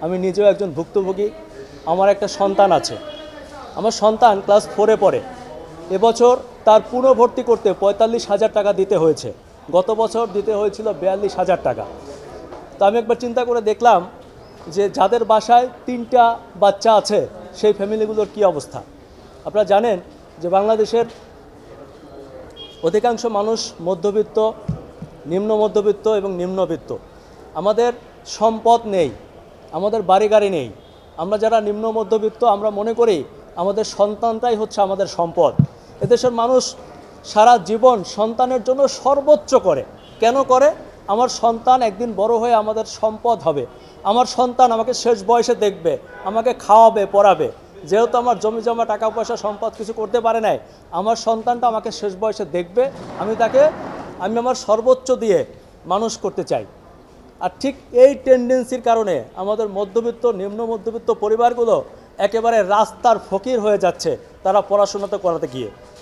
আমি নিজেও একজন ভুক্তভোগী। আমার একটা সন্তান আছে। আমার সন্তান ক্লাস 4-এ পড়ে। এবছর তার পুনর্ভর্তি করতে ৪৫,০০০ টাকা দিতে হয়েছে। গত বছর দিতে হয়েছিল ৪২,০০০ টাকা। তো আমি একবার চিন্তা করে দেখলাম যে যাদের বাসায় 3টা বাচ্চা আছে সেই ফ্যামিলিগুলোর কী অবস্থা। আপনারা জানেন যে বাংলাদেশের অধিকাংশ মানুষ মধ্যবিত্ত, নিম্ন মধ্যবিত্ত এবং নিম্নবিত্ত। আমাদের সম্পদ নেই, আমাদের বাড়ি গাড়ি নেই। আমরা যারা নিম্ন মধ্যবিত্ত আমরা মনে করি আমাদের সন্তানটাই হচ্ছে আমাদের সম্পদ। এদেশের মানুষ সারা জীবন সন্তানের জন্য সর্বোচ্চ করে। কেন করে? আমার সন্তান একদিন বড় হয়ে আমাদের সম্পদ হবে। আমার সন্তান আমাকে শেষ বয়সে দেখবে, আমাকে খাওয়াবে, পড়াবে। যেহেতু আমার জমি জমা টাকা পয়সা সম্পদ কিছু করতে পারে নাই, আমার সন্তানটা আমাকে শেষ বয়সে দেখবে, আমি আমার সর্বোচ্চ দিয়ে মানুষ করতে চাই। আর ঠিক এই টেন্ডেন্সির কারণে আমাদের মধ্যবিত্ত নিম্ন মধ্যবিত্ত পরিবারগুলো একেবারে রাস্তার ফকির হয়ে যাচ্ছে তারা পড়াশোনা তো করাতে গিয়ে।